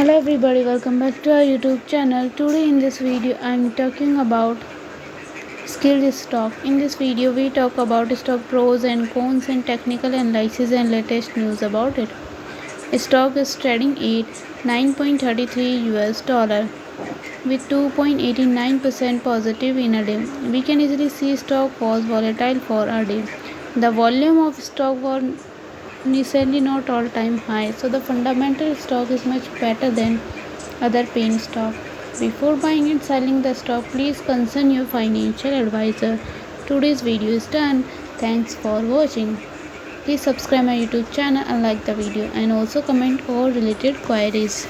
Hello everybody, welcome back to our YouTube channel. Today in this video I am talking about Skillz stock. In this video we talk about stock pros and cons and technical analysis and latest news about it. Stock is trading at $9.33 with 2.89% positive in a day. We can easily see stock was volatile for a day. The volume of stock was initially not all-time high, so the fundamental stock is much better than other pain stock. Before buying and selling the stock, please consult your financial advisor. Today's video is done. Thanks for watching. Please subscribe my YouTube channel and like the video, and also comment all related queries.